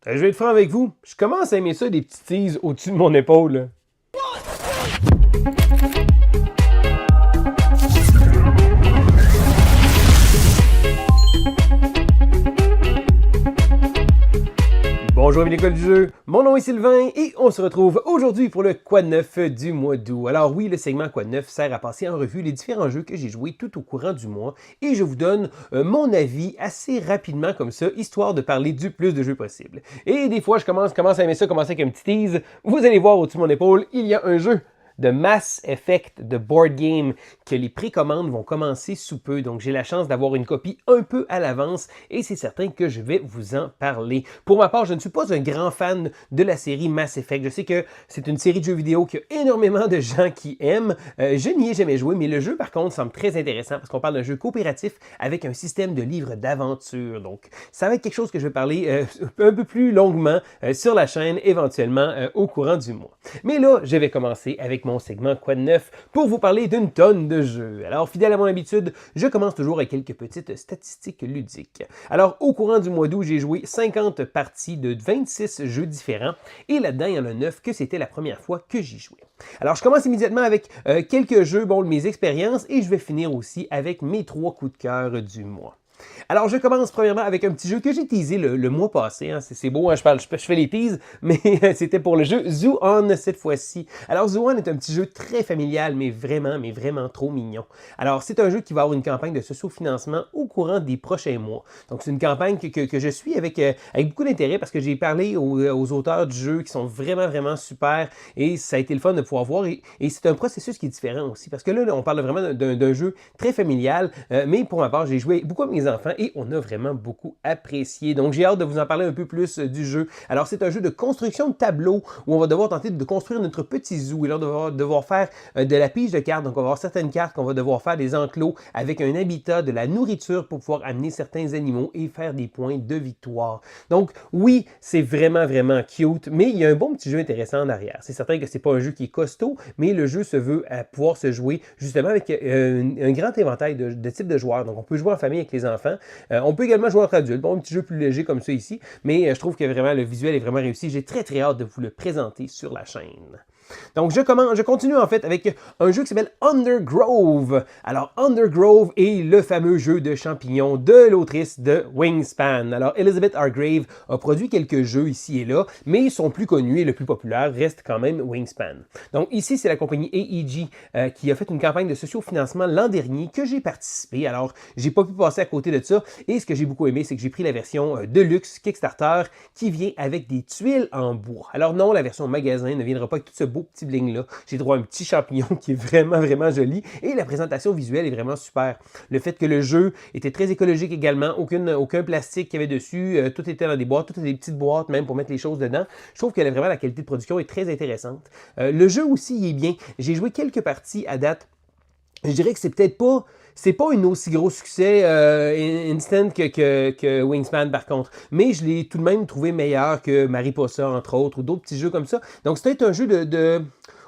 Je vais être franc avec vous, je commence à aimer ça des petits teases au-dessus de mon épaule. Bonjour amis de l'école du jeu, mon nom est Sylvain et on se retrouve aujourd'hui pour le Quoi de neuf du mois d'août. Alors oui, le segment Quoi de neuf sert à passer en revue les différents jeux que j'ai joués tout au courant du mois et je vous donne mon avis assez rapidement comme ça, histoire de parler du plus de jeux possible. Et des fois, je commence à aimer ça, commencer avec un petit tease. Vous allez voir au-dessus de mon épaule, il y a un jeu de Mass Effect de board game que les précommandes vont commencer sous peu. Donc, j'ai la chance d'avoir une copie un peu à l'avance et c'est certain que je vais vous en parler. Pour ma part, je ne suis pas un grand fan de la série Mass Effect. Je sais que c'est une série de jeux vidéo qu'il y a énormément de gens qui aiment. Je n'y ai jamais joué, mais le jeu, par contre, semble très intéressant parce qu'on parle d'un jeu coopératif avec un système de livres d'aventure. Donc, ça va être quelque chose que je vais parler un peu plus longuement sur la chaîne, éventuellement au courant du mois. Mais là, je vais commencer avec mon segment Quoi de neuf pour vous parler d'une tonne de jeux. Alors, fidèle à mon habitude, je commence toujours avec quelques petites statistiques ludiques. Alors, au courant du mois d'août, j'ai joué 50 parties de 26 jeux différents et là-dedans, il y en a 9 que c'était la première fois que j'y jouais. Alors, je commence immédiatement avec quelques jeux, mes expériences et je vais finir aussi avec mes 3 coups de cœur du mois. Alors, je commence premièrement avec un petit jeu que j'ai teasé le mois passé. Hein. C'est beau, hein, je fais les teases, mais c'était pour le jeu Zoo On cette fois-ci. Alors, Zoo On est un petit jeu très familial, mais vraiment trop mignon. Alors, c'est un jeu qui va avoir une campagne de socio-financement au courant des prochains mois. Donc, c'est une campagne que je suis avec beaucoup d'intérêt parce que j'ai parlé aux auteurs du jeu qui sont vraiment super et ça a été le fun de pouvoir voir. Et c'est un processus qui est différent aussi parce que là, on parle vraiment d'un jeu très familial, mais pour ma part, j'ai joué beaucoup avec mes enfants et on a vraiment beaucoup apprécié. Donc, j'ai hâte de vous en parler un peu plus du jeu. Alors, c'est un jeu de construction de tableau où on va devoir tenter de construire notre petit zoo et là, on va devoir faire de la pige de cartes. Donc, on va avoir certaines cartes qu'on va devoir faire des enclos avec un habitat, de la nourriture pour pouvoir amener certains animaux et faire des points de victoire. Donc, oui, c'est vraiment cute, mais il y a un bon petit jeu intéressant en arrière. C'est certain que c'est pas un jeu qui est costaud, mais le jeu se veut à pouvoir se jouer justement avec un grand éventail de types de joueurs. Donc, on peut jouer en famille avec les enfants. On peut également jouer entre adultes. Bon, un petit jeu plus léger comme ça ici, mais je trouve que vraiment le visuel est vraiment réussi. J'ai très hâte de vous le présenter sur la chaîne. Donc, je continue en fait avec un jeu qui s'appelle Undergrove. Alors, Undergrove est le fameux jeu de champignons de l'autrice de Wingspan. Alors, Elizabeth Hargrave a produit quelques jeux ici et là, mais son plus connu et le plus populaire reste quand même Wingspan. Donc, ici, c'est la compagnie AEG qui a fait une campagne de socio-financement l'an dernier que j'ai participé. Alors, j'ai pas pu passer à côté de ça. Et ce que j'ai beaucoup aimé, c'est que j'ai pris la version Deluxe Kickstarter qui vient avec des tuiles en bois. Alors non, la version magasin ne viendra pas avec tout ce beau petit bling-là. J'ai droit à un petit champignon qui est vraiment joli et la présentation visuelle est vraiment super. Le fait que le jeu était très écologique également, aucun plastique qu'il y avait dessus, tout était dans des boîtes, tout était des petites boîtes même pour mettre les choses dedans. Je trouve que vraiment la qualité de production est très intéressante. Le jeu aussi, il est bien. J'ai joué quelques parties à date. Je dirais que c'est pas un aussi gros succès instant que Wingspan par contre, mais je l'ai tout de même trouvé meilleur que Mariposa entre autres ou d'autres petits jeux comme ça. Donc c'est un jeu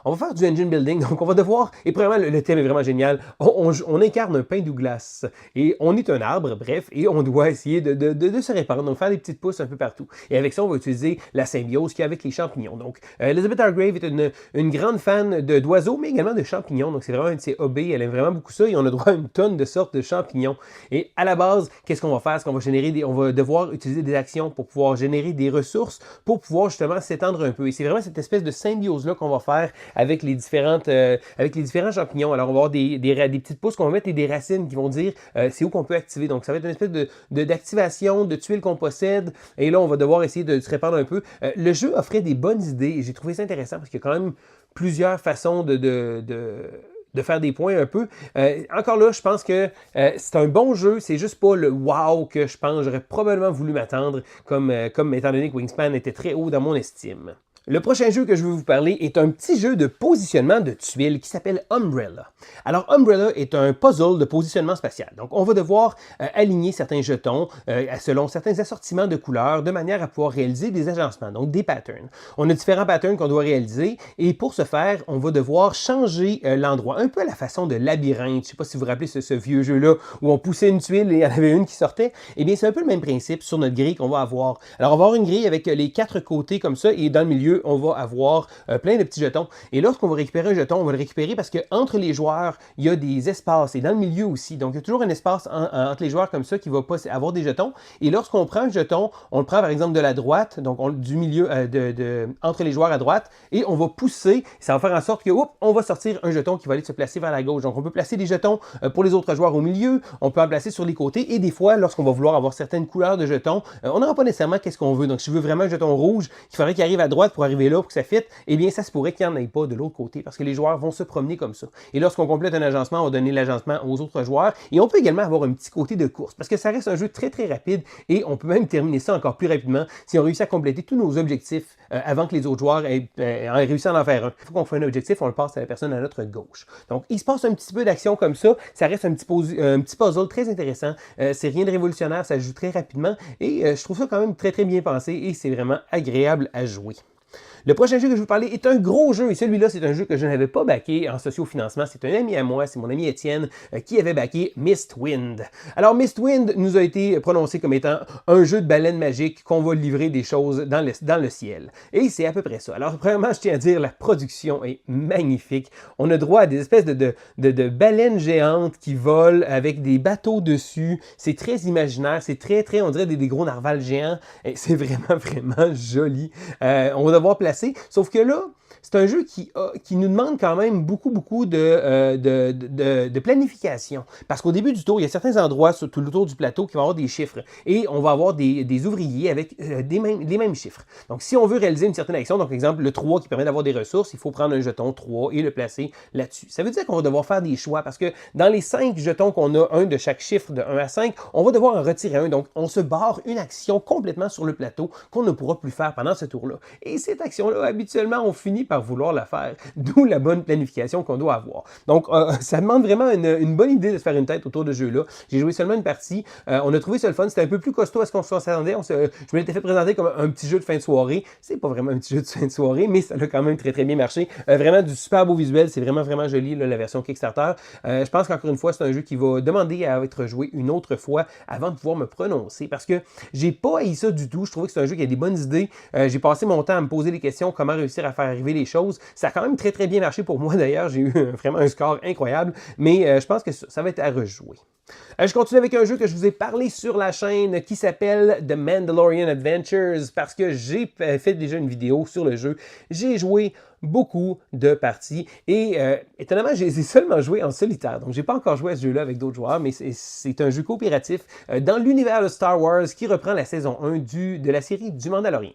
on va faire du engine building, donc on va devoir, et premièrement, le thème est vraiment génial, on incarne un pain Douglas, et on est un arbre, bref, et on doit essayer de se répandre, donc faire des petites pousses un peu partout. Et avec ça, on va utiliser la symbiose qu'il y a avec les champignons. Donc, Elizabeth Hargrave est une grande fan d'oiseaux, mais également de champignons, donc c'est vraiment un de ses hobbies, elle aime vraiment beaucoup ça, et on a droit à une tonne de sortes de champignons. Et à la base, qu'est-ce qu'on va faire? C'est qu'on va on va devoir utiliser des actions pour pouvoir générer des ressources, pour pouvoir justement s'étendre un peu. Et c'est vraiment cette espèce de symbiose-là qu'on va faire avec les différents champignons. Alors, on va avoir des petites pousses qu'on va mettre et des racines qui vont dire c'est où qu'on peut activer. Donc, ça va être une espèce d'activation de tuiles qu'on possède. Et là, on va devoir essayer de se répandre un peu. Le jeu offrait des bonnes idées et j'ai trouvé ça intéressant parce qu'il y a quand même plusieurs façons de faire des points un peu. Encore là, je pense que c'est un bon jeu, c'est juste pas le wow que je pense. J'aurais probablement voulu m'attendre comme étant donné que Wingspan était très haut dans mon estime. Le prochain jeu que je veux vous parler est un petit jeu de positionnement de tuiles qui s'appelle Umbrella. Alors, Umbrella est un puzzle de positionnement spatial. Donc, on va devoir aligner certains jetons selon certains assortiments de couleurs de manière à pouvoir réaliser des agencements, donc des patterns. On a différents patterns qu'on doit réaliser et pour ce faire, on va devoir changer l'endroit, un peu à la façon de Labyrinthe. Je ne sais pas si vous vous rappelez ce vieux jeu-là où on poussait une tuile et il y en avait une qui sortait. Eh bien, c'est un peu le même principe sur notre grille qu'on va avoir. Alors, on va avoir une grille avec les 4 côtés comme ça et dans le milieu, on va avoir plein de petits jetons. Et lorsqu'on va récupérer un jeton, on va le récupérer parce qu'entre les joueurs, il y a des espaces et dans le milieu aussi. Donc, il y a toujours un espace entre les joueurs comme ça qui va pas avoir des jetons. Et lorsqu'on prend un jeton, on le prend par exemple de la droite, donc du milieu, entre les joueurs à droite, et on va pousser. Ça va faire en sorte que, on va sortir un jeton qui va aller se placer vers la gauche. Donc, on peut placer des jetons pour les autres joueurs au milieu, on peut en placer sur les côtés. Et des fois, lorsqu'on va vouloir avoir certaines couleurs de jetons, on n'aura pas nécessairement qu'est-ce qu'on veut. Donc, si je veux vraiment un jeton rouge, il faudrait qu'il arrive à droite pour arriver là pour que ça fitte, eh bien, ça se pourrait qu'il n'y en ait pas de l'autre côté parce que les joueurs vont se promener comme ça. Et lorsqu'on complète un agencement, on va donner l'agencement aux autres joueurs et on peut également avoir un petit côté de course parce que ça reste un jeu très très rapide et on peut même terminer ça encore plus rapidement si on réussit à compléter tous nos objectifs avant que les autres joueurs aient réussi à en faire un. Il faut qu'on fasse un objectif, on le passe à la personne à notre gauche. Donc, il se passe un petit peu d'action comme ça. Ça reste un petit puzzle très intéressant. C'est rien de révolutionnaire, ça joue très rapidement et je trouve ça quand même très très bien pensé et c'est vraiment agréable à jouer. Le prochain jeu que je vais vous parler est un gros jeu et celui-là, c'est un jeu que je n'avais pas backé en socio-financement. C'est un ami à moi, c'est mon ami Étienne, qui avait backé Mistwind. Alors, Mistwind nous a été prononcé comme étant un jeu de baleine magique qu'on va livrer des choses dans le ciel. Et c'est à peu près ça. Alors, premièrement, je tiens à dire, la production est magnifique. On a droit à des espèces de baleines géantes qui volent avec des bateaux dessus. C'est très imaginaire, c'est très, très, on dirait des gros narvals géants. C'est vraiment, vraiment joli. On va devoir placer. Sauf que là, c'est un jeu qui nous demande quand même beaucoup de planification. Parce qu'au début du tour, il y a certains endroits sur tout le tour du plateau qui vont avoir des chiffres. Et on va avoir des ouvriers avec les mêmes chiffres. Donc, si on veut réaliser une certaine action, donc par exemple le 3 qui permet d'avoir des ressources, il faut prendre un jeton 3 et le placer là-dessus. Ça veut dire qu'on va devoir faire des choix parce que dans les 5 jetons qu'on a, un de chaque chiffre de 1 à 5, on va devoir en retirer un. Donc, on se barre une action complètement sur le plateau qu'on ne pourra plus faire pendant ce tour-là. Et cette action-là, habituellement, on finit par vouloir la faire. D'où la bonne planification qu'on doit avoir. Donc, ça demande vraiment une bonne idée de se faire une tête autour de ce jeu-là. J'ai joué seulement une partie. On a trouvé ça le fun. C'était un peu plus costaud à ce qu'on s'attendait. Je me l'étais fait présenter comme un petit jeu de fin de soirée. C'est pas vraiment un petit jeu de fin de soirée, mais ça a quand même très très bien marché. Vraiment du super beau visuel. C'est vraiment vraiment joli, là, la version Kickstarter. Je pense qu'encore une fois, c'est un jeu qui va demander à être joué une autre fois avant de pouvoir me prononcer. Parce que j'ai pas haï ça du tout. Je trouvais que c'est un jeu qui a des bonnes idées. J'ai passé mon temps à me poser des questions, comment réussir à faire arriver les choses. Ça a quand même très très bien marché pour moi d'ailleurs. J'ai eu vraiment un score incroyable. Mais je pense que ça va être à rejouer. Je continue avec un jeu que je vous ai parlé sur la chaîne qui s'appelle The Mandalorian Adventures parce que j'ai fait déjà une vidéo sur le jeu. J'ai joué beaucoup de parties et étonnamment, j'ai seulement joué en solitaire. Donc, j'ai pas encore joué à ce jeu-là avec d'autres joueurs, mais c'est un jeu coopératif dans l'univers de Star Wars qui reprend la saison 1 de la série du Mandalorian.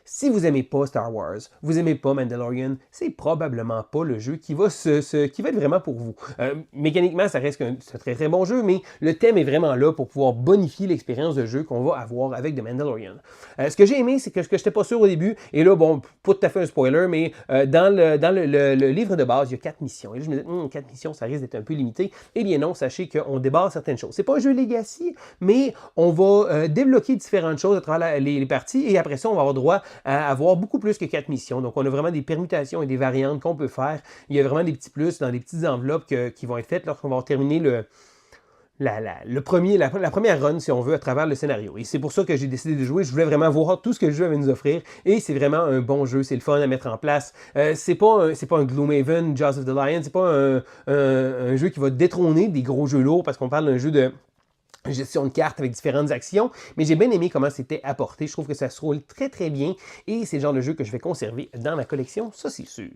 Si vous n'aimez pas Star Wars, vous n'aimez pas Mandalorian, c'est probablement pas le jeu qui va être vraiment pour vous. Mécaniquement, ça reste un très très bon jeu, mais le thème est vraiment là pour pouvoir bonifier l'expérience de jeu qu'on va avoir avec The Mandalorian. Ce que j'ai aimé, c'est que je n'étais pas sûr au début, et là, bon, pas tout à fait un spoiler, mais dans le livre de base, il y a 4 missions. Et là, je me disais, 4 missions, ça risque d'être un peu limité. Eh bien non, sachez qu'on débarre certaines choses. C'est pas un jeu Legacy, mais on va débloquer différentes choses à travers les parties, et après ça, on va avoir droit à avoir beaucoup plus que 4 missions. Donc, on a vraiment des permutations et des variantes qu'on peut faire. Il y a vraiment des petits plus dans des petites enveloppes qui vont être faites lorsqu'on va terminer la première run, si on veut, à travers le scénario. Et c'est pour ça que j'ai décidé de jouer. Je voulais vraiment voir tout ce que le jeu avait nous offrir. Et c'est vraiment un bon jeu. C'est le fun à mettre en place. C'est pas un Gloomhaven, Jaws of the Lion. C'est pas un jeu qui va détrôner des gros jeux lourds parce qu'on parle d'un jeu de gestion de cartes avec différentes actions, mais j'ai bien aimé comment c'était apporté. Je trouve que ça se roule très très bien et c'est le genre de jeu que je vais conserver dans ma collection, ça c'est sûr.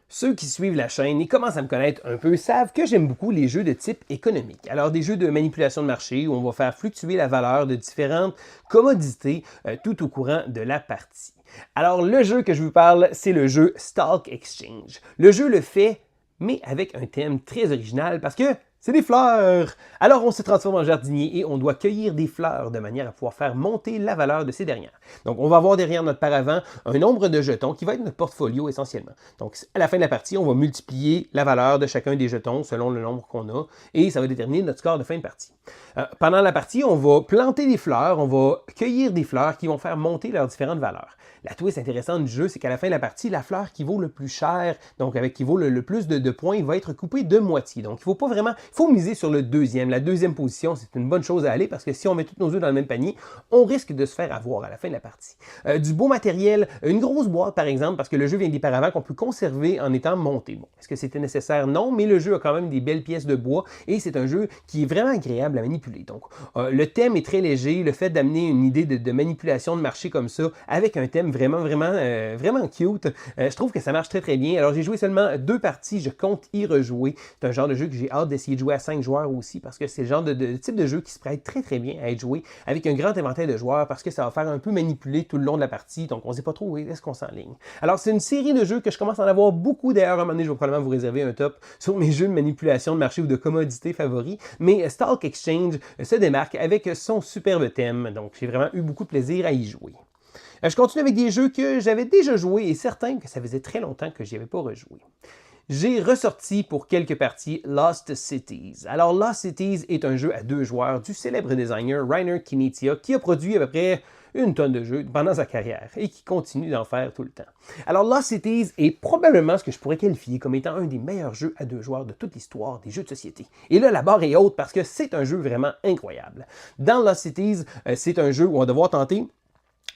Ceux qui suivent la chaîne et commencent à me connaître un peu savent que j'aime beaucoup les jeux de type économique. Alors des jeux de manipulation de marché où on va faire fluctuer la valeur de différentes commodités tout au courant de la partie. Alors le jeu que je vous parle, c'est le jeu Stock Exchange. Le jeu le fait, mais avec un thème très original parce que C'est des fleurs! Alors on se transforme en jardinier et on doit cueillir des fleurs de manière à pouvoir faire monter la valeur de ces dernières. Donc on va avoir derrière notre paravent un nombre de jetons qui va être notre portfolio essentiellement. Donc à la fin de la partie, on va multiplier la valeur de chacun des jetons selon le nombre qu'on a et ça va déterminer notre score de fin de partie. Pendant la partie, on va planter des fleurs, on va cueillir des fleurs qui vont faire monter leurs différentes valeurs. La twist intéressante du jeu, c'est qu'à la fin de la partie, la fleur qui vaut le plus cher, donc qui vaut le plus de points, va être coupée de moitié. Donc il faut miser sur le deuxième. La deuxième position, c'est une bonne chose à aller parce que si on met tous nos œufs dans le même panier, on risque de se faire avoir à la fin de la partie. Du beau matériel, une grosse boîte par exemple, parce que le jeu vient des paravents qu'on peut conserver en étant monté. Bon, est-ce que c'était nécessaire? Non, mais le jeu a quand même des belles pièces de bois et c'est un jeu qui est vraiment agréable à manipuler. Donc le thème est très léger, le fait d'amener une idée de manipulation de marché comme ça, avec un thème vraiment cute, je trouve que ça marche très très bien. Alors j'ai joué seulement 2 parties, je compte y rejouer. C'est un genre de jeu que j'ai hâte d'essayer de jouer à 5 joueurs aussi, parce que c'est le genre de type de jeu qui se prête très très bien à être joué avec un grand inventaire de joueurs, parce que ça va faire un peu manipuler tout le long de la partie, donc on ne sait pas trop où est-ce qu'on s'enligne. Alors c'est une série de jeux que je commence à en avoir beaucoup, d'ailleurs à un moment donné je vais probablement vous réserver un top sur mes jeux de manipulation de marché ou de commodité favoris, mais Stalk Exchange se démarque avec son superbe thème, donc j'ai vraiment eu beaucoup de plaisir à y jouer. Je continue avec des jeux que j'avais déjà joués et certains que ça faisait très longtemps que je n'y avais pas rejoué. J'ai ressorti pour quelques parties Lost Cities. Alors Lost Cities est un jeu à 2 joueurs du célèbre designer Reiner Knizia qui a produit à peu près une tonne de jeux pendant sa carrière et qui continue d'en faire tout le temps. Alors Lost Cities est probablement ce que je pourrais qualifier comme étant un des meilleurs jeux à 2 joueurs de toute l'histoire des jeux de société. Et là, la barre est haute parce que c'est un jeu vraiment incroyable. Dans Lost Cities, c'est un jeu où on va devoir tenter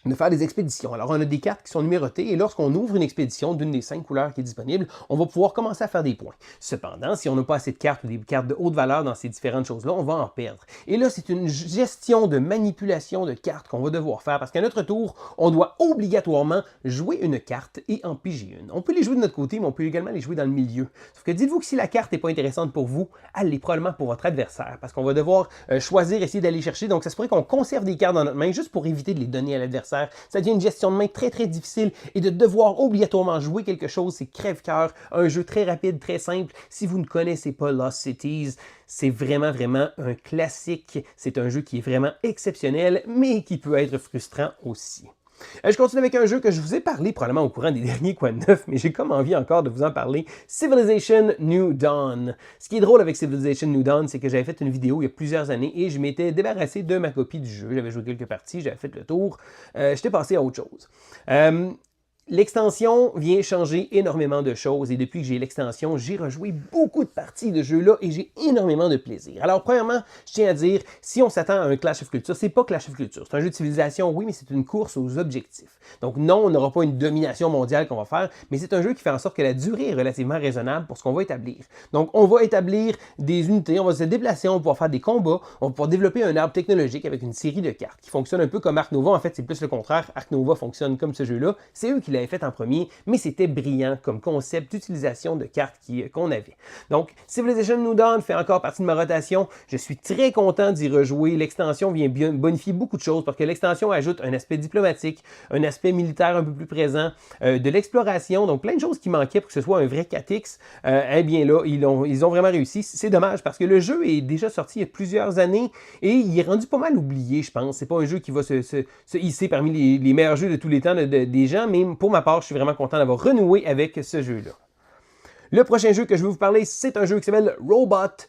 de faire des expéditions. Alors, on a des cartes qui sont numérotées et lorsqu'on ouvre une expédition d'une des 5 couleurs qui est disponible, on va pouvoir commencer à faire des points. Cependant, si on n'a pas assez de cartes ou des cartes de haute valeur dans ces différentes choses-là, on va en perdre. Et là, c'est une gestion de manipulation de cartes qu'on va devoir faire parce qu'à notre tour, on doit obligatoirement jouer une carte et en piger une. On peut les jouer de notre côté, mais on peut également les jouer dans le milieu. Sauf que dites-vous que si la carte n'est pas intéressante pour vous, elle l'est probablement pour votre adversaire parce qu'on va devoir choisir, essayer d'aller chercher. Donc, ça se pourrait qu'on conserve des cartes dans notre main juste pour éviter de les donner à l'adversaire. Ça devient une gestion de main très très difficile et de devoir obligatoirement jouer quelque chose, c'est crève-cœur, un jeu très rapide, très simple. Si vous ne connaissez pas Lost Cities, c'est vraiment un classique. C'est un jeu qui est vraiment exceptionnel, mais qui peut être frustrant aussi. Je continue avec un jeu que je vous ai parlé probablement au courant des derniers Quoi de Neuf, mais j'ai comme envie encore de vous en parler, Civilization New Dawn. Ce qui est drôle avec Civilization New Dawn, c'est que j'avais fait une vidéo il y a plusieurs années et je m'étais débarrassé de ma copie du jeu. J'avais joué quelques parties, j'avais fait le tour, j'étais passé à autre chose. L'extension vient changer énormément de choses et depuis que j'ai l'extension, j'ai rejoué beaucoup de parties de jeu-là et j'ai énormément de plaisir. Alors premièrement, je tiens à dire, si on s'attend à un Clash of Culture, c'est pas Clash of Culture, c'est un jeu de civilisation, oui, mais c'est une course aux objectifs. Donc non, on n'aura pas une domination mondiale qu'on va faire, mais c'est un jeu qui fait en sorte que la durée est relativement raisonnable pour ce qu'on va établir. Donc on va établir des unités, on va se déplacer, on va pouvoir faire des combats, on va pouvoir développer un arbre technologique avec une série de cartes qui fonctionne un peu comme Ark Nova. En fait, c'est plus le contraire. Ark Nova fonctionne comme ce jeu-là. C'est eux qui l'avaient fait en premier, mais c'était brillant comme concept d'utilisation de cartes qu'on avait. Donc, Civilization New Dawn fait encore partie de ma rotation. Je suis très content d'y rejouer. L'extension vient bien bonifier beaucoup de choses parce que l'extension ajoute un aspect diplomatique, un aspect militaire un peu plus présent, de l'exploration, donc plein de choses qui manquaient pour que ce soit un vrai 4X. Eh bien là, ils ont vraiment réussi. C'est dommage parce que le jeu est déjà sorti il y a plusieurs années et il est rendu pas mal oublié, je pense. C'est pas un jeu qui va se hisser parmi les meilleurs jeux de tous les temps des gens, mais pour ma part, je suis vraiment content d'avoir renoué avec ce jeu-là. Le prochain jeu que je vais vous parler, c'est un jeu qui s'appelle Robot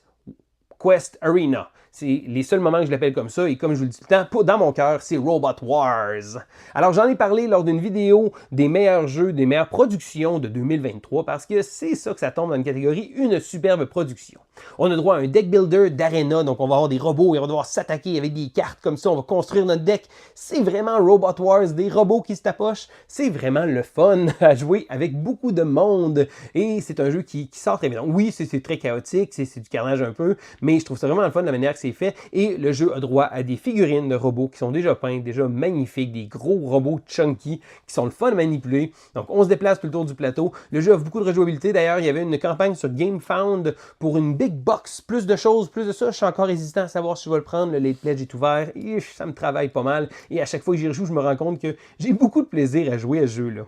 Quest Arena. C'est les seuls moments que je l'appelle comme ça, et comme je vous le dis tout le temps, dans mon cœur, c'est Robot Wars. Alors j'en ai parlé lors d'une vidéo des meilleurs jeux, des meilleures productions de 2023, parce que c'est ça que ça tombe dans une catégorie, une superbe production. On a droit à un deck builder d'arena, donc on va avoir des robots et on va devoir s'attaquer avec des cartes comme ça, on va construire notre deck. C'est vraiment Robot Wars, des robots qui se tapochent. C'est vraiment le fun à jouer avec beaucoup de monde, et c'est un jeu qui sort très bien. Oui, c'est très chaotique, c'est du carnage un peu, mais je trouve ça vraiment le fun de la manière que c'est fait, et le jeu a droit à des figurines de robots qui sont déjà peintes, déjà magnifiques, des gros robots chunky qui sont le fun à manipuler. Donc on se déplace tout le tour du plateau. Le jeu a beaucoup de rejouabilité. D'ailleurs, il y avait une campagne sur GameFound pour une big box, plus de choses, plus de ça. Je suis encore hésitant à savoir si je vais le prendre. Le late pledge est ouvert et ça me travaille pas mal. Et à chaque fois que j'y rejoue, je me rends compte que j'ai beaucoup de plaisir à jouer à ce jeu-là.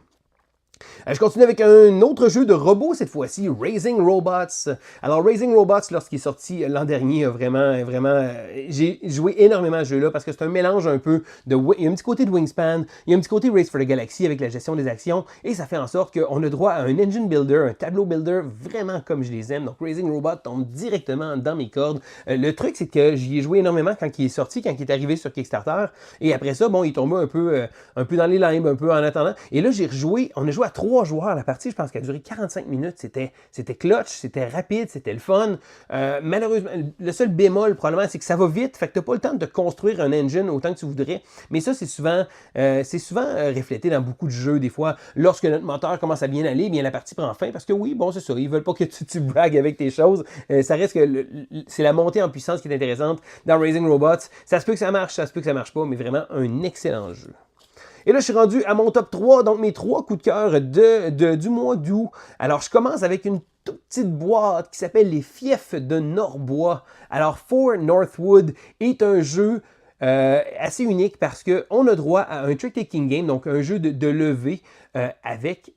Je continue avec un autre jeu de robots, cette fois-ci, Raising Robots. Alors, Raising Robots, lorsqu'il est sorti l'an dernier, j'ai joué énormément à ce jeu-là parce que c'est un mélange un peu de... Il y a un petit côté de Wingspan, il y a un petit côté Race for the Galaxy avec la gestion des actions, et ça fait en sorte qu'on a droit à un engine builder, un tableau builder, vraiment comme je les aime. Donc, Raising Robots tombe directement dans mes cordes. Le truc, c'est que j'y ai joué énormément quand il est sorti, quand il est arrivé sur Kickstarter, et après ça, bon, il tombait un peu dans les limbes, un peu en attendant. Et là, j'ai rejoué, on a joué à 3 joueurs la partie, je pense qu'elle a duré 45 minutes, c'était clutch, c'était rapide, c'était le fun. Malheureusement, le seul bémol probablement, c'est que ça va vite, fait que t'as pas le temps de construire un engine autant que tu voudrais, mais ça, c'est souvent reflété dans beaucoup de jeux, des fois, lorsque notre moteur commence à bien aller, bien la partie prend fin, parce que oui, bon, c'est ça, ils veulent pas que tu bragues avec tes choses, ça reste que c'est la montée en puissance qui est intéressante dans Raising Robots. Ça se peut que ça marche, ça se peut que ça marche pas, mais vraiment un excellent jeu. Et là, je suis rendu à mon top 3, donc mes 3 coups de cœur du mois d'août. Alors, je commence avec une toute petite boîte qui s'appelle Les Fiefs de Norbois. Alors, For Northwood est un jeu assez unique parce qu'on a droit à un trick-taking game, donc un jeu de levée avec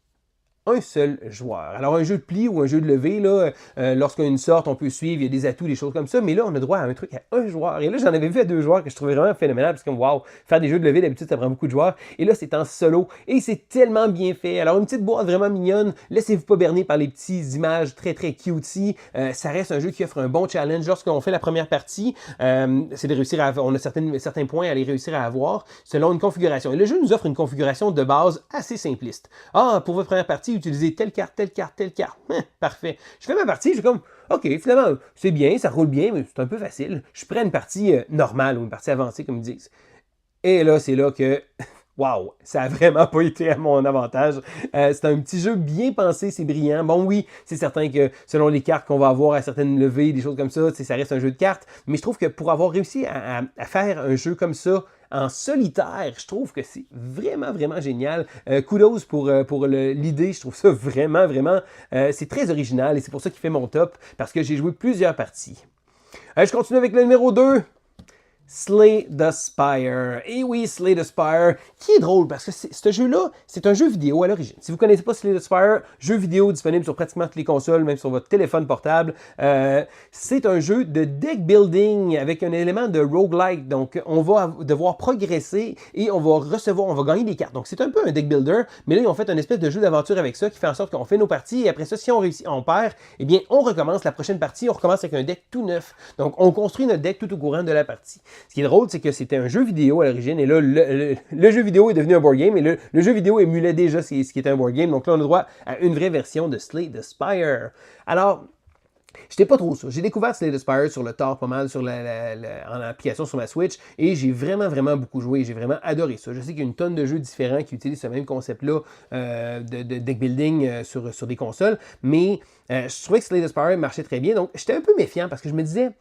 un seul joueur. Alors, un jeu de pli ou un jeu de levée, là, lorsqu'on a une sorte, on peut suivre, il y a des atouts, des choses comme ça, mais là, on a droit à un truc à un joueur. Et là, j'en avais vu à 2 joueurs que je trouvais vraiment phénoménal, parce que, wow, faire des jeux de levée, d'habitude, ça prend beaucoup de joueurs. Et là, c'est en solo, et c'est tellement bien fait. Alors, une petite boîte vraiment mignonne, laissez-vous pas berner par les petites images très, très cutesy. Ça reste un jeu qui offre un bon challenge. Lorsqu'on fait la première partie, c'est de réussir à... On a certains points à aller réussir à avoir, selon une configuration. Et le jeu nous offre une configuration de base assez simpliste. Ah, pour votre première partie, utilisez telle carte, telle carte, telle carte. Parfait. Je fais ma partie, je suis comme, OK, finalement, c'est bien, ça roule bien, mais c'est un peu facile. Je prends une partie normale ou une partie avancée, comme ils disent. Et là, c'est là que... Wow, ça a vraiment pas été à mon avantage. C'est un petit jeu bien pensé, c'est brillant. Bon oui, c'est certain que selon les cartes qu'on va avoir à certaines levées, des choses comme ça reste un jeu de cartes. Mais je trouve que pour avoir réussi à faire un jeu comme ça, en solitaire, je trouve que c'est vraiment, vraiment génial. Kudos pour l'idée, je trouve ça vraiment, vraiment... c'est très original et c'est pour ça qu'il fait mon top, parce que j'ai joué plusieurs parties. Je continue avec le numéro 2. Slay the Spire. Et oui, Slay the Spire, qui est drôle parce que ce jeu-là, c'est un jeu vidéo à l'origine. Si vous ne connaissez pas Slay the Spire, jeu vidéo disponible sur pratiquement toutes les consoles, même sur votre téléphone portable. C'est un jeu de deck building avec un élément de roguelike. Donc, on va devoir progresser et on va gagner des cartes. Donc, c'est un peu un deck builder, mais là, ils ont fait un espèce de jeu d'aventure avec ça qui fait en sorte qu'on fait nos parties et après ça, si on réussit, on perd, eh bien, on recommence la prochaine partie, on recommence avec un deck tout neuf. Donc, on construit notre deck tout au courant de la partie. Ce qui est drôle, c'est que c'était un jeu vidéo à l'origine, et là, le jeu vidéo est devenu un board game, et le jeu vidéo émulait déjà ce qui était un board game, donc là, on a droit à une vraie version de Slay the Spire. Alors, j'étais pas trop sûr. J'ai découvert Slay the Spire sur le tard pas mal, en application sur ma Switch, et j'ai vraiment, vraiment beaucoup joué, j'ai vraiment adoré ça. Je sais qu'il y a une tonne de jeux différents qui utilisent ce même concept-là de deck building sur des consoles, mais je trouvais que Slay the Spire marchait très bien, donc j'étais un peu méfiant, parce que je me disais...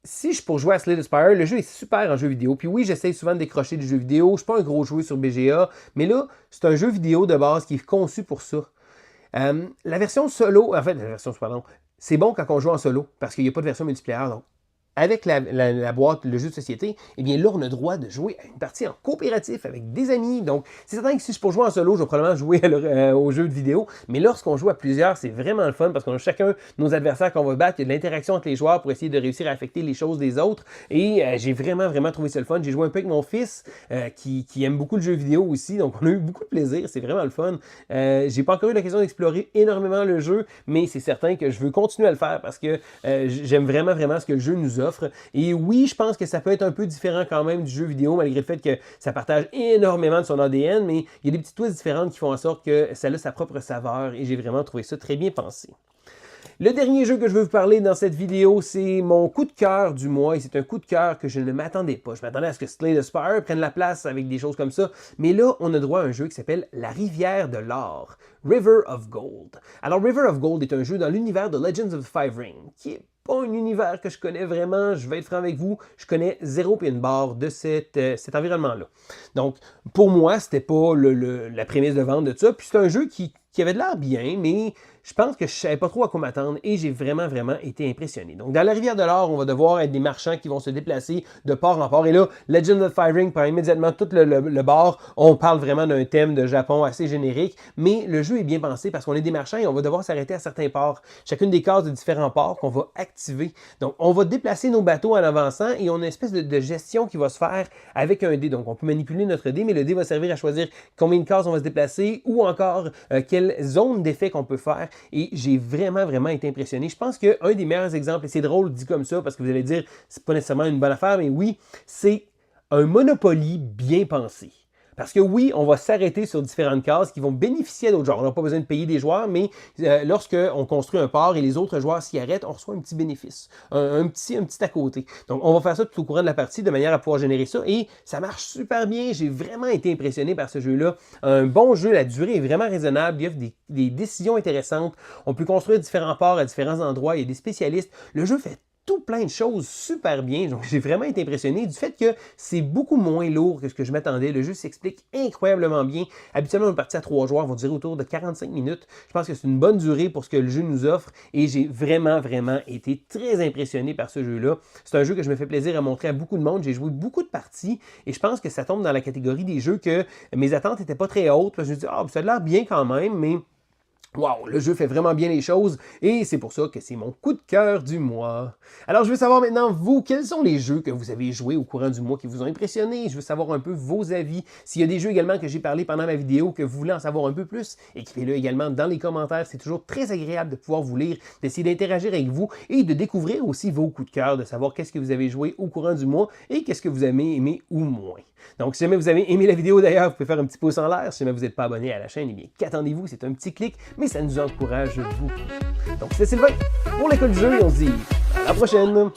Si je pour jouer à Slay the Spire, le jeu est super en jeu vidéo. Puis oui, j'essaie souvent de décrocher des jeux vidéo. Je ne suis pas un gros joueur sur BGA, mais là, c'est un jeu vidéo de base qui est conçu pour ça. La version solo, en fait, c'est bon quand on joue en solo, parce qu'il n'y a pas de version multiplayer. Donc, avec la boîte, le jeu de société, eh bien là, on a le droit de jouer à une partie en coopératif avec des amis. Donc, c'est certain que si je pour jouer en solo, je vais probablement jouer au jeu de vidéo. Mais lorsqu'on joue à plusieurs, c'est vraiment le fun parce qu'on a chacun nos adversaires qu'on va battre. Il y a de l'interaction entre les joueurs pour essayer de réussir à affecter les choses des autres. Et j'ai vraiment, vraiment trouvé ça le fun. J'ai joué un peu avec mon fils qui aime beaucoup le jeu vidéo aussi. Donc, on a eu beaucoup de plaisir. C'est vraiment le fun. J'ai pas encore eu l'occasion d'explorer énormément le jeu, mais c'est certain que je veux continuer à le faire parce que j'aime vraiment, vraiment ce que le jeu nous offre. Et oui, je pense que ça peut être un peu différent quand même du jeu vidéo, malgré le fait que ça partage énormément de son ADN, mais il y a des petites twists différentes qui font en sorte que ça a sa propre saveur, et j'ai vraiment trouvé ça très bien pensé. Le dernier jeu que je veux vous parler dans cette vidéo, c'est mon coup de cœur du mois, et c'est un coup de cœur que je ne m'attendais pas. Je m'attendais à ce que Slay the Spire prenne la place avec des choses comme ça, mais là, on a droit à un jeu qui s'appelle La Rivière de l'Or, River of Gold. Alors, River of Gold est un jeu dans l'univers de Legends of the Five Rings, qui est pas un univers que je connais vraiment, je vais être franc avec vous, je connais zéro pied de barre de cet environnement-là. Donc, pour moi, c'était pas la prémisse de vente de ça, puis c'est un jeu qui qui avait de l'air bien, mais je pense que je ne savais pas trop à quoi m'attendre et j'ai vraiment, vraiment été impressionné. Donc, dans la rivière de l'or, on va devoir être des marchands qui vont se déplacer de port en port. Et là, Legend of Fire Ring prend immédiatement tout le bord. On parle vraiment d'un thème de Japon assez générique, mais le jeu est bien pensé parce qu'on est des marchands et on va devoir s'arrêter à certains ports. Chacune des cases de différents ports qu'on va activer. Donc, on va déplacer nos bateaux en avançant et on a une espèce de gestion qui va se faire avec un dé. Donc, on peut manipuler notre dé, mais le dé va servir à choisir combien de cases on va se déplacer ou encore quelle zone d'effet qu'on peut faire. Et j'ai vraiment, vraiment été impressionné. Je pense qu'un des meilleurs exemples, et c'est drôle dit comme ça, parce que vous allez dire, c'est pas nécessairement une bonne affaire, mais oui, c'est un Monopoly bien pensé. Parce que oui, on va s'arrêter sur différentes cases qui vont bénéficier à d'autres joueurs. On n'a pas besoin de payer des joueurs, mais lorsqu'on construit un port et les autres joueurs s'y arrêtent, on reçoit un petit bénéfice, un petit à côté. Donc, on va faire ça tout au courant de la partie de manière à pouvoir générer ça et ça marche super bien. J'ai vraiment été impressionné par ce jeu-là. Un bon jeu, la durée est vraiment raisonnable. Il offre des décisions intéressantes. On peut construire différents ports à différents endroits. Il y a des spécialistes. Le jeu fait tout plein de choses super bien. Donc, j'ai vraiment été impressionné du fait que c'est beaucoup moins lourd que ce que je m'attendais. Le jeu s'explique incroyablement bien. Habituellement, une partie à 3 joueurs va durer autour de 45 minutes. Je pense que c'est une bonne durée pour ce que le jeu nous offre et j'ai vraiment, vraiment été très impressionné par ce jeu-là. C'est un jeu que je me fais plaisir à montrer à beaucoup de monde. J'ai joué beaucoup de parties et je pense que ça tombe dans la catégorie des jeux que mes attentes n'étaient pas très hautes. Je me dis, ça a l'air bien quand même, mais wow, le jeu fait vraiment bien les choses et c'est pour ça que c'est mon coup de cœur du mois. Alors, je veux savoir maintenant, vous, quels sont les jeux que vous avez joués au courant du mois qui vous ont impressionné? Je veux savoir un peu vos avis. S'il y a des jeux également que j'ai parlé pendant ma vidéo que vous voulez en savoir un peu plus, écrivez-le également dans les commentaires. C'est toujours très agréable de pouvoir vous lire, d'essayer d'interagir avec vous et de découvrir aussi vos coups de cœur, de savoir qu'est-ce que vous avez joué au courant du mois et qu'est-ce que vous avez aimé ou moins. Donc, si jamais vous avez aimé la vidéo d'ailleurs, vous pouvez faire un petit pouce en l'air. Si jamais vous n'êtes pas abonné à la chaîne, eh bien, qu'attendez-vous? C'est un petit clic, mais ça nous encourage beaucoup. Donc, c'était Sylvain pour l'école du jeu et on se dit à la prochaine!